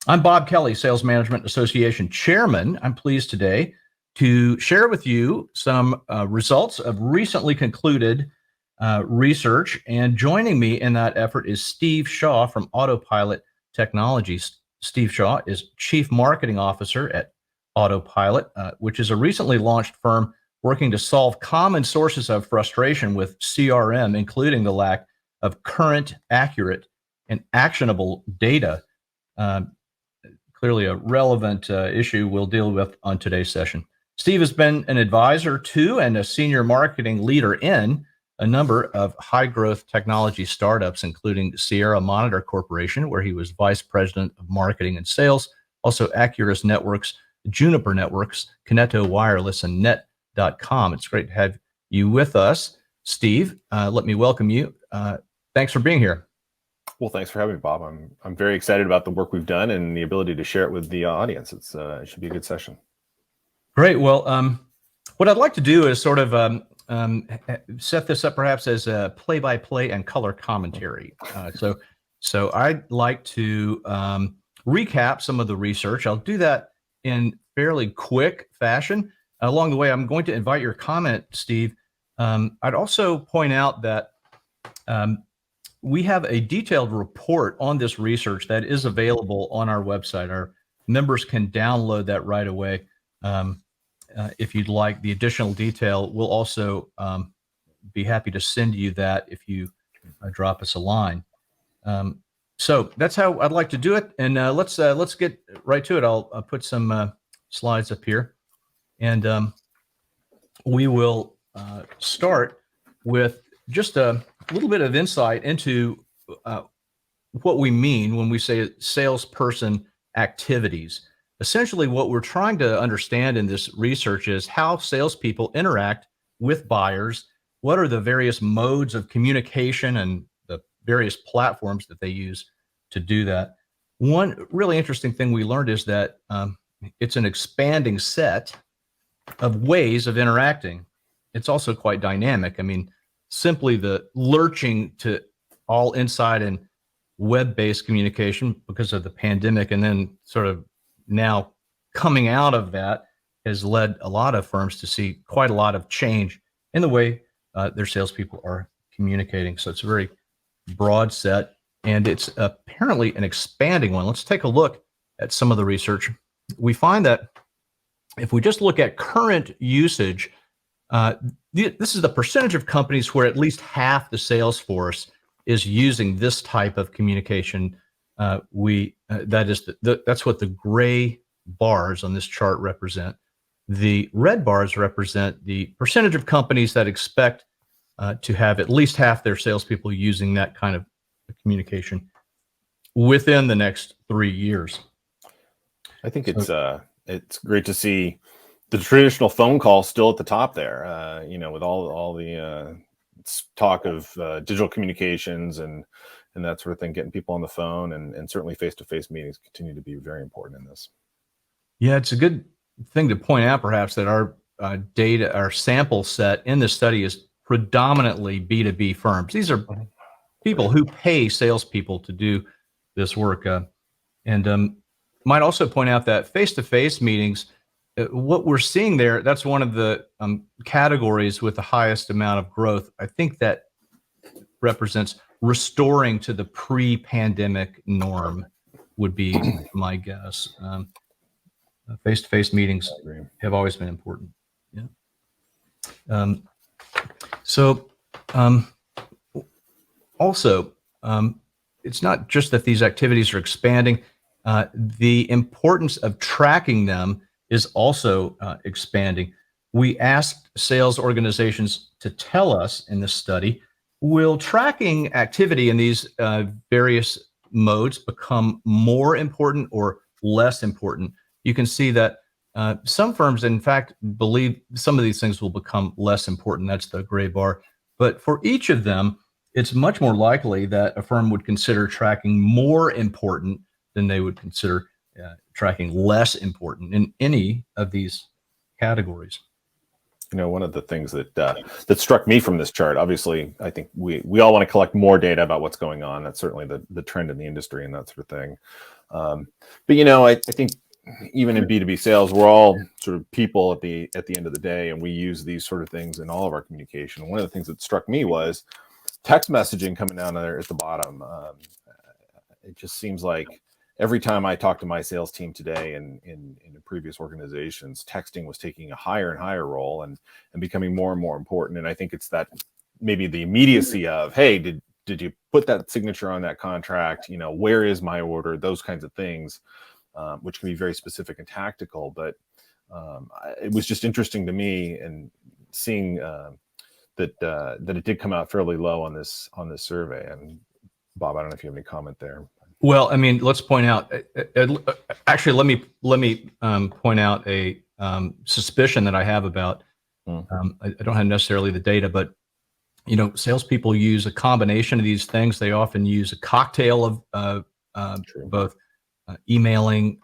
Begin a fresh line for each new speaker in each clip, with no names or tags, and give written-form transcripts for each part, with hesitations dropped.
I'm Bob Kelly, Sales Management Association Chairman. I'm pleased today to share with you some results of recently concluded research. And joining me in that effort is Steve Shaw from Autopilot Technologies. Steve Shaw is Chief Marketing Officer at Autopilot, which is a recently launched firm working to solve common sources of frustration with CRM, including the lack of current, accurate, and actionable data. Clearly a relevant issue we'll deal with on today's session. Steve has been an advisor to and a senior marketing leader in a number of high-growth technology startups, including Sierra Monitor Corporation, where he was vice president of marketing and sales, also Accurus Networks, Juniper Networks, Kineto Wireless, and Net.com. It's great to have you with us, Steve. Let me welcome you. Thanks for being here.
Well, thanks for having me, Bob. I'm very excited about the work we've done and the ability to share it with the audience. It should be a good session. Great.
Well, what I'd like to do is sort of set this up perhaps as a play-by-play and color commentary. So I'd like to recap some of the research. I'll do that in fairly quick fashion. Along the way, I'm going to invite your comment, Steve. I'd also point out that we have a detailed report on this research that is available on our website. Our members can download that right away. If you'd like the additional detail, we'll also be happy to send you that if you drop us a line. So that's how I'd like to do it. And let's get right to it. I'll put some slides up here, and we will start with just a little bit of insight into what we mean when we say salesperson activities. Essentially, what we're trying to understand in this research is how salespeople interact with buyers. What are the various modes of communication and the various platforms that they use to do that? One really interesting thing we learned is that it's an expanding set of ways of interacting. It's also quite dynamic. I mean, simply the lurching to all inside and web-based communication because of the pandemic, and then sort of now coming out of that, has led a lot of firms to see quite a lot of change in the way their salespeople are communicating. So it's a very broad set, and it's apparently an expanding one. Let's take a look at some of the research. We find that if we just look at current usage, this is the percentage of companies where at least half the sales force is using this type of communication. That's what the gray bars on this chart represent. The red bars represent the percentage of companies that expect to have at least half their salespeople using that kind of communication within the next 3 years.
I think it's great to see the traditional phone call still at the top there, with all the talk of digital communications and that sort of thing, getting people on the phone, and certainly face-to-face meetings continue to be very important in this.
Yeah, it's a good thing to point out perhaps that our data, our sample set in this study is predominantly B2B firms. These are people who pay salespeople to do this work. And might also point out that face-to-face meetings, what we're seeing there, that's one of the categories with the highest amount of growth. I think that represents restoring to the pre-pandemic norm would be my guess. Face-to-face meetings have always been important. Yeah. Also, it's not just that these activities are expanding. The importance of tracking them is also expanding. We asked sales organizations to tell us in this study, will tracking activity in these various modes become more important or less important? You can see that some firms, in fact, believe some of these things will become less important. That's the gray bar. But for each of them, it's much more likely that a firm would consider tracking more important than they would consider tracking less important in any of these categories.
One of the things that struck me from this chart, obviously, I think we all want to collect more data about what's going on. That's certainly the trend in the industry and that sort of thing. But I think even in B2B sales, we're all sort of people at the end of the day, and we use these sort of things in all of our communication. One of the things that struck me was text messaging coming down there at the bottom. It just seems like every time I talk to my sales team today and in previous organizations, texting was taking a higher and higher role and becoming more and more important. And I think it's that maybe the immediacy of, hey, did you put that signature on that contract? Where is my order? Those kinds of things, which can be very specific and tactical. But it was just interesting to me and seeing that it did come out fairly low on this survey. And Bob, I don't know if you have any comment there.
Well, I mean, let's point out. Actually, let me point out a suspicion that I have about. I don't have necessarily the data, but salespeople use a combination of these things. They often use a cocktail of both emailing,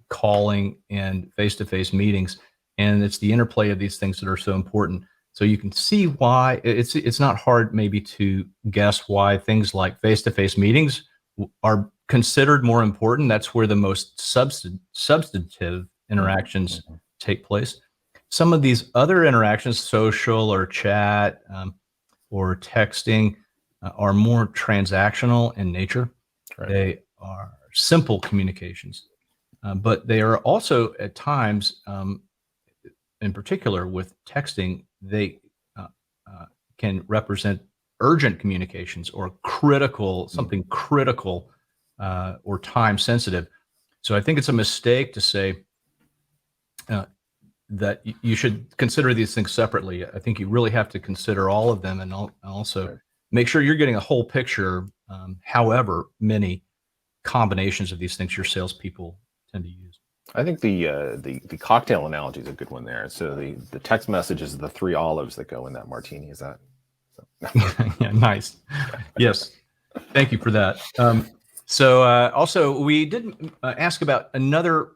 calling, and face-to-face meetings, and it's the interplay of these things that are so important. So you can see why it's not hard maybe to guess why things like face-to-face meetings are considered more important. That's where the most substantive interactions take place. Some of these other interactions, social or chat or texting, are more transactional in nature. Right. They are simple communications, but they are also at times, in particular with texting, they can represent urgent communications or something critical or time sensitive. So I think it's a mistake to say that you should consider these things separately. I think you really have to consider all of them and also make sure you're getting a whole picture, however many combinations of these things your salespeople tend to use.
I think the cocktail analogy is a good one there. So the text message is the 3 olives that go in that martini. Is that?
Yeah, nice. Yes. Thank you for that. Also, we did ask about another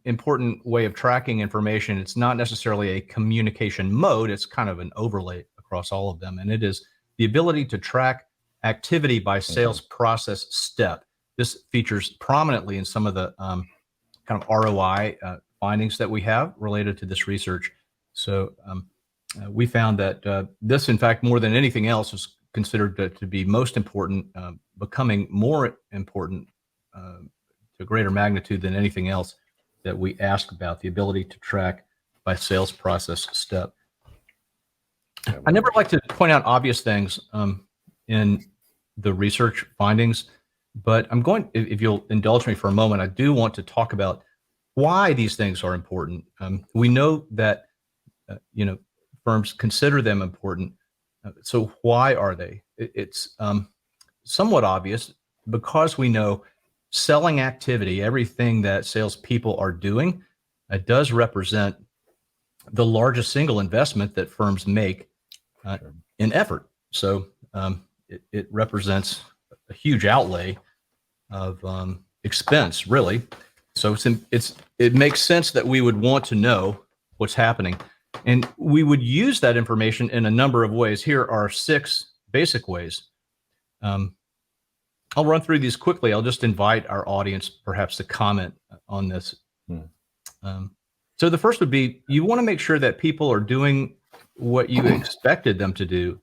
important way of tracking information. It's not necessarily a communication mode. It's kind of an overlay across all of them. And it is the ability to track activity by sales process step. This features prominently in some of the kind of ROI findings that we have related to this research. So we found that this, in fact, more than anything else, is considered to be most important, becoming more important to greater magnitude than anything else that we asked about, the ability to track by sales process step. I never like to point out obvious things in the research findings, but I'm going, if you'll indulge me for a moment, I do want to talk about why these things are important. We know that firms consider them important. So why are they? It's somewhat obvious because we know selling activity, everything that salespeople are doing, does represent the largest single investment that firms make in effort. So it represents a huge outlay of expense, really. So it makes sense that we would want to know what's happening. And we would use that information in a number of ways. Here are 6 basic ways. I'll run through these quickly. I'll just invite our audience perhaps to comment on this. So the first would be, you want to make sure that people are doing what you expected them to do,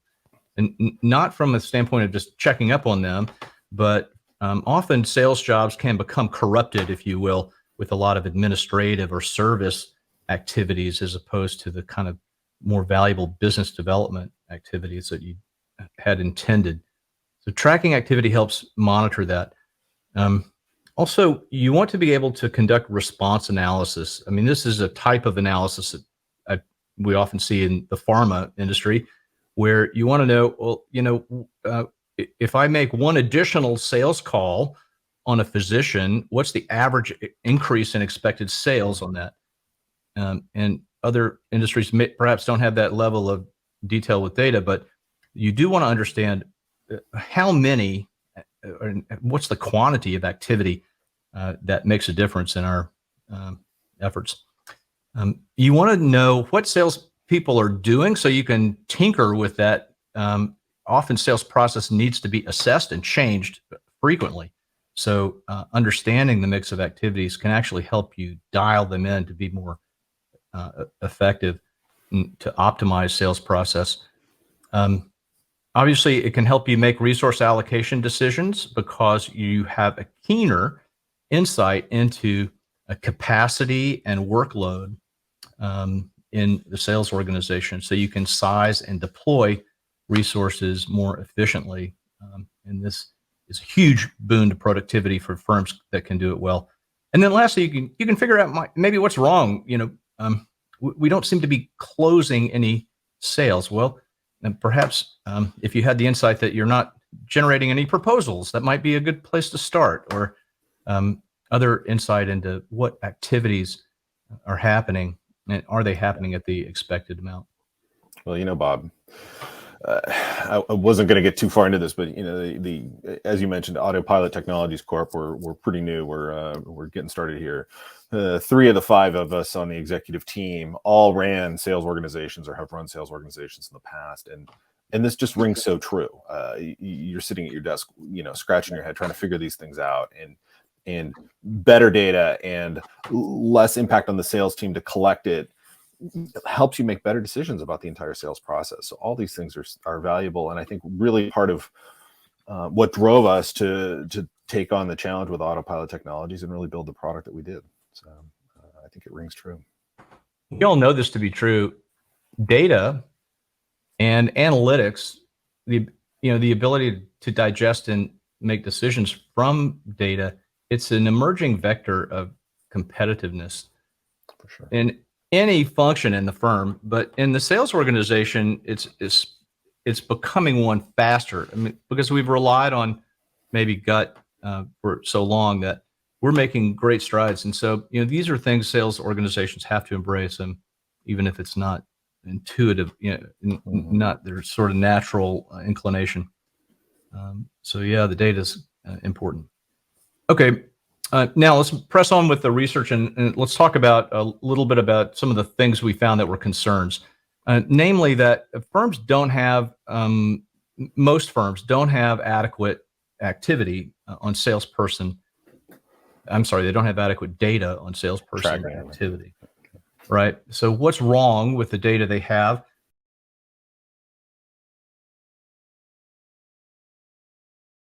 and not from a standpoint of just checking up on them, but often sales jobs can become corrupted, if you will, with a lot of administrative or service activities as opposed to the kind of more valuable business development activities that you had intended. So tracking activity helps monitor that. Also, you want to be able to conduct response analysis. I mean, this is a type of analysis that we often see in the pharma industry, where you want to know, well, if I make one additional sales call on a physician, what's the average increase in expected sales on that? And other industries perhaps don't have that level of detail with data, but you do want to understand how many, or what's the quantity of activity that makes a difference in our efforts. You want to know what sales people are doing so you can tinker with that. Often sales process needs to be assessed and changed frequently. So understanding the mix of activities can actually help you dial them in to be more effective, to optimize sales process. Obviously, it can help you make resource allocation decisions because you have a keener insight into a capacity and workload in the sales organization, so you can size and deploy resources more efficiently. And this is a huge boon to productivity for firms that can do it well. And then lastly, you can figure out maybe what's wrong. We don't seem to be closing any sales. Well, and perhaps if you had the insight that you're not generating any proposals, that might be a good place to start, or other insight into what activities are happening, and are they happening at the expected amount?
Well, Bob, I wasn't going to get too far into this, but the as you mentioned, Autopilot Technologies Corp. We're pretty new. We're getting started here. 3 of the 5 of us on the executive team all ran sales organizations or have run sales organizations in the past, and this just rings so true. You're sitting at your desk, scratching your head trying to figure these things out, and better data and less impact on the sales team to collect it helps you make better decisions about the entire sales process. So all these things are valuable, and I think really part of what drove us to take on the challenge with Autopilot Technologies and really build the product that we did. So I think it rings true.
We all know this to be true. Data and analytics, the ability to digest and make decisions from data, it's an emerging vector of competitiveness.
For sure.
In any function in the firm, but in the sales organization, it's becoming one faster. I mean, because we've relied on maybe gut for so long that we're making great strides. And so, these are things sales organizations have to embrace, and even if it's not intuitive, not their sort of natural inclination. So yeah, the data is important. Okay. Now let's press on with the research, and let's talk about a little bit about some of the things we found that were concerns. Namely that firms don't have, most firms don't have adequate activity on salesperson. I'm sorry, they don't have adequate data on salesperson activity, right? So what's wrong with the data they have?